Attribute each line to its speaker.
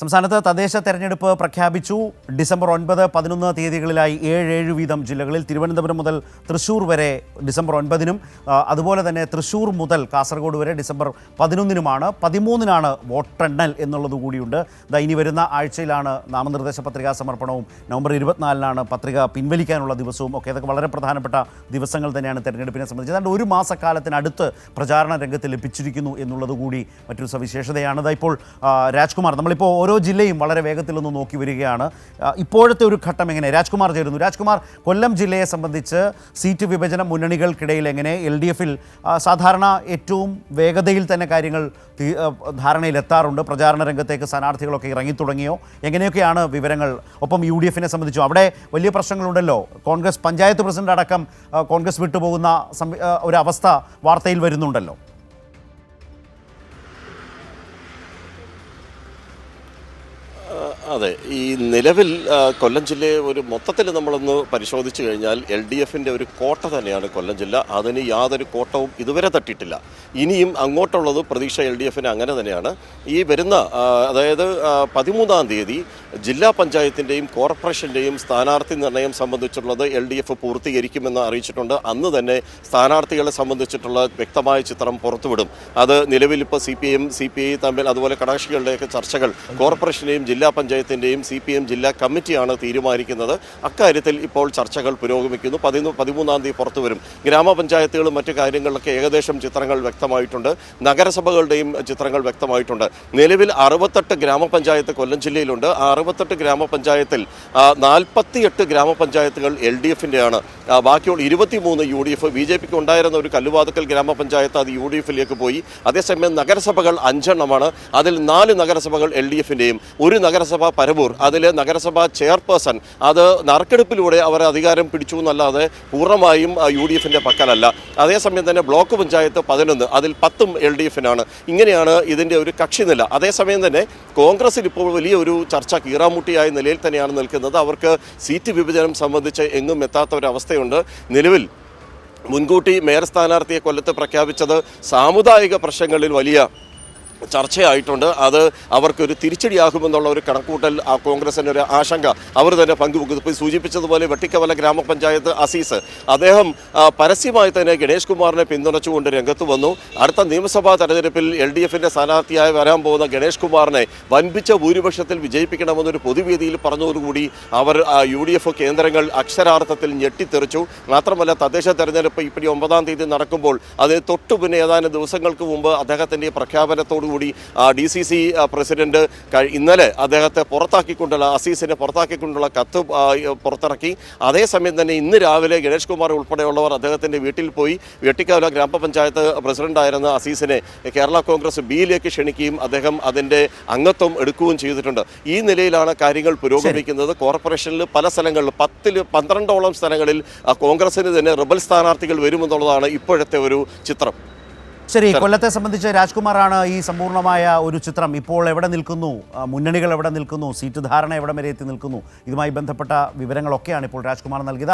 Speaker 1: സംസ്ഥാനത്ത് തദ്ദേശ തെരഞ്ഞെടുപ്പ് പ്രഖ്യാപിച്ചു. ഡിസംബർ 9, 11 തീയതികളിലായി 7 വീതം ജില്ലകളിൽ തിരുവനന്തപുരം മുതൽ തൃശ്ശൂർ വരെ ഡിസംബർ 9-നും അതുപോലെ തന്നെ തൃശ്ശൂർ മുതൽ കാസർഗോഡ് വരെ ഡിസംബർ 11-നുമാണ്. 13-നാണ് വോട്ടെണ്ണൽ എന്നുള്ളത് കൂടിയുണ്ട്. ഇനി വരുന്ന ആഴ്ചയിലാണ് നാമനിർദ്ദേശ പത്രികാ സമർപ്പണവും നവംബർ 24-നാണ് പത്രിക പിൻവലിക്കാനുള്ള ദിവസവും ഒക്കെ. അതൊക്കെ വളരെ പ്രധാനപ്പെട്ട ദിവസങ്ങൾ തന്നെയാണ് തെരഞ്ഞെടുപ്പിനെ സംബന്ധിച്ച്. ഏതാണ്ട് ഒരു മാസക്കാലത്തിനടുത്ത് പ്രചാരണ രംഗത്ത് ലഭിച്ചിരിക്കുന്നു എന്നുള്ളത് കൂടി മറ്റൊരു സവിശേഷതയാണ്. ഇപ്പോൾ രാജ്കുമാർ, നമ്മളിപ്പോൾ ഓരോ ജില്ലയും വളരെ വേഗത്തിലൊന്ന് നോക്കി വരികയാണ്. ഇപ്പോഴത്തെ ഒരു ഘട്ടം എങ്ങനെ? രാജ്കുമാർ ചേരുന്നു. രാജ്കുമാർ, കൊല്ലം ജില്ലയെ സംബന്ധിച്ച് സീറ്റ് വിഭജനം മുന്നണികൾക്കിടയിൽ എങ്ങനെ? LDF-ൽ സാധാരണ ഏറ്റവും വേഗതയിൽ തന്നെ കാര്യങ്ങൾ ധാരണയിലെത്താറുണ്ട്. പ്രചാരണ രംഗത്തേക്ക് സ്ഥാനാർത്ഥികളൊക്കെ ഇറങ്ങിത്തുടങ്ങിയോ? എങ്ങനെയൊക്കെയാണ് വിവരങ്ങൾ? ഒപ്പം UDF-നെ സംബന്ധിച്ചോ? അവിടെ വലിയ പ്രശ്നങ്ങളുണ്ടല്ലോ. കോൺഗ്രസ് പഞ്ചായത്ത് പ്രസിഡന്റ് അടക്കം കോൺഗ്രസ് വിട്ടുപോകുന്ന ഒരവസ്ഥ വാർത്തയിൽ വരുന്നുണ്ടല്ലോ.
Speaker 2: അതെ, ഈ നിലവിൽ കൊല്ലം ജില്ലയെ ഒരു മൊത്തത്തിൽ നമ്മളൊന്ന് പരിശോധിച്ചു കഴിഞ്ഞാൽ LDF-ൻ്റെ ഒരു കോട്ട തന്നെയാണ് കൊല്ലം ജില്ല. അതിന് യാതൊരു കോട്ടവും ഇതുവരെ തട്ടിയിട്ടില്ല. ഇനിയും അങ്ങോട്ടുള്ളത് പ്രതീക്ഷ LDF-ന് അങ്ങനെ തന്നെയാണ്. ഈ വരുന്ന അതായത് 13-ാം തീയതി ജില്ലാ പഞ്ചായത്തിൻ്റെയും കോർപ്പറേഷൻ്റെയും സ്ഥാനാർത്ഥി നിർണയം സംബന്ധിച്ചുള്ളത് LDF പൂർത്തീകരിക്കുമെന്ന് അറിയിച്ചിട്ടുണ്ട്. അന്ന് തന്നെ സ്ഥാനാർത്ഥികളെ സംബന്ധിച്ചിട്ടുള്ള വ്യക്തമായ ചിത്രം പുറത്തുവിടും. അത് നിലവിൽ ഇപ്പോൾ CPM CPI തമ്മിൽ അതുപോലെ കടാക്ഷികളുടെയൊക്കെ ചർച്ചകൾ കോർപ്പറേഷൻ്റെയും ജില്ലാ പഞ്ചായത്തിൻ്റെയും CPM ജില്ലാ കമ്മിറ്റിയാണ് തീരുമാനിക്കുന്നത്. അക്കാര്യത്തിൽ ഇപ്പോൾ ചർച്ചകൾ പുരോഗമിക്കുന്നു. 13-ാം തീയതി പുറത്തു വരും. ഗ്രാമപഞ്ചായത്തുകളും മറ്റു കാര്യങ്ങളിലൊക്കെ ഏകദേശം ചിത്രങ്ങൾ വ്യക്തമായിട്ടുണ്ട്. നഗരസഭകളുടെയും ചിത്രങ്ങൾ വ്യക്തമായിട്ടുണ്ട്. നിലവിൽ 68 ഗ്രാമപഞ്ചായത്ത് കൊല്ലം ജില്ലയിലുണ്ട്. 68 ഗ്രാമപഞ്ചായത്തിൽ 48 ഗ്രാമപഞ്ചായത്തുകൾ LDF-ൻ്റെയാണ്. ബാക്കിയുള്ള 23 UDF. BJPക്ക് ഉണ്ടായിരുന്ന ഒരു കല്ലുവാതുക്കൽ ഗ്രാമപഞ്ചായത്ത് അത് UDF-ലേക്ക് പോയി. അതേസമയം നഗരസഭകൾ 5 എണ്ണമാണ്. അതിൽ 4 നഗരസഭകൾ LDF-ൻ്റെയും. ഒരു നഗരസഭ പരവൂർ, അതിൽ നഗരസഭാ ചെയർപേഴ്സൺ അത് നറുക്കെടുപ്പിലൂടെ അവർ അധികാരം പിടിച്ചു എന്നല്ലാതെ പൂർണ്ണമായും UDF-ൻ്റെ പക്കലല്ല. അതേസമയം തന്നെ ബ്ലോക്ക് പഞ്ചായത്ത് 11, അതിൽ 10ഉം LDF-നാണ്. ഇങ്ങനെയാണ് ഇതിൻ്റെ ഒരു കക്ഷിനില. അതേസമയം തന്നെ കോൺഗ്രസിൽ ഇപ്പോൾ വലിയ ഒരു ചർച്ച കീറാമുട്ടിയായ നിലയിൽ തന്നെയാണ് നിൽക്കുന്നത്. അവർക്ക് സീറ്റ് വിഭജനം സംബന്ധിച്ച് എങ്ങും എത്താത്ത ഒരവസ്ഥയുണ്ട്. നിലവിൽ മുൻകൂട്ടി മേയർ സ്ഥാനാർത്ഥിയെ കൊല്ലത്ത് പ്രഖ്യാപിച്ചത് സാമുദായിക പ്രശ്നങ്ങളിൽ വലിയ ചർച്ചയായിട്ടുണ്ട്. അത് അവർക്കൊരു തിരിച്ചടിയാകുമെന്നുള്ള ഒരു കണക്കൂട്ടൽ കോൺഗ്രസിൻ്റെ ഒരു ആശങ്ക അവർ തന്നെ പങ്കുവെക്കുന്നു. ഇപ്പോൾ സൂചിപ്പിച്ചതുപോലെ വെട്ടിക്കവല ഗ്രാമപഞ്ചായത്ത് അസീസ് അദ്ദേഹം പരസ്യമായി തന്നെ ഗണേഷ് കുമാറിനെ പിന്തുണച്ചുകൊണ്ട് രംഗത്ത് വന്നു. അടുത്ത നിയമസഭാ തെരഞ്ഞെടുപ്പിൽ LDF-ൻ്റെ സ്ഥാനാർത്ഥിയായി വരാൻ പോകുന്ന ഗണേഷ് കുമാറിനെ വൻപിച്ച ഭൂരിപക്ഷത്തിൽ വിജയിപ്പിക്കണമെന്നൊരു പൊതുവേദിയിൽ പറഞ്ഞതോടുകൂടി അവർ UDF കേന്ദ്രങ്ങൾ അക്ഷരാർത്ഥത്തിൽ ഞെട്ടിത്തെറിച്ചു. മാത്രമല്ല തദ്ദേശ തെരഞ്ഞെടുപ്പ് ഇപ്പോൾ 9-ാം തീയതി നടക്കുമ്പോൾ അതിന് തൊട്ടു പിന്നെ ഏതാനും ദിവസങ്ങൾക്ക് മുമ്പ് അദ്ദേഹത്തിൻ്റെ പ്രഖ്യാപനത്തോടു കൂടി DCC പ്രസിഡന്റ് ഇന്നലെ അദ്ദേഹത്തെ പുറത്താക്കിക്കൊണ്ടുള്ള അസീസിനെ പുറത്താക്കിക്കൊണ്ടുള്ള കത്ത് പുറത്തിറക്കി. അതേസമയം തന്നെ ഇന്ന് രാവിലെ ഗണേഷ് കുമാർ ഉൾപ്പെടെയുള്ളവർ അദ്ദേഹത്തിൻ്റെ വീട്ടിൽ പോയി വെട്ടിക്കവല ഗ്രാമപഞ്ചായത്ത് പ്രസിഡന്റായിരുന്ന അസീസിനെ കേരള കോൺഗ്രസ് B-യിലേക്ക് ക്ഷണിക്കുകയും അദ്ദേഹം അതിൻ്റെ അംഗത്വം എടുക്കുകയും ചെയ്തിട്ടുണ്ട്. ഈ നിലയിലാണ് കാര്യങ്ങൾ പുരോഗമിക്കുന്നത്. കോർപ്പറേഷനിൽ പല സ്ഥലങ്ങളിൽ 12ഓളം സ്ഥലങ്ങളിൽ കോൺഗ്രസിന് തന്നെ റിബൽ സ്ഥാനാർത്ഥികൾ വരുമെന്നുള്ളതാണ് ഇപ്പോഴത്തെ ഒരു ചിത്രം.
Speaker 1: ശരി, കൊല്ലത്തെ സംബന്ധിച്ച് രാജ്കുമാറാണ് ഈ സമ്പൂർണ്ണമായ ഒരു ചിത്രം. ഇപ്പോൾ എവിടെ നിൽക്കുന്നു, മുന്നണികൾ എവിടെ നിൽക്കുന്നു, സീറ്റ് ധാരണ എവിടെ വരെ എത്തി നിൽക്കുന്നു, ഇതുമായി ബന്ധപ്പെട്ട വിവരങ്ങളൊക്കെയാണ് ഇപ്പോൾ രാജ്കുമാർ നൽകിയത്.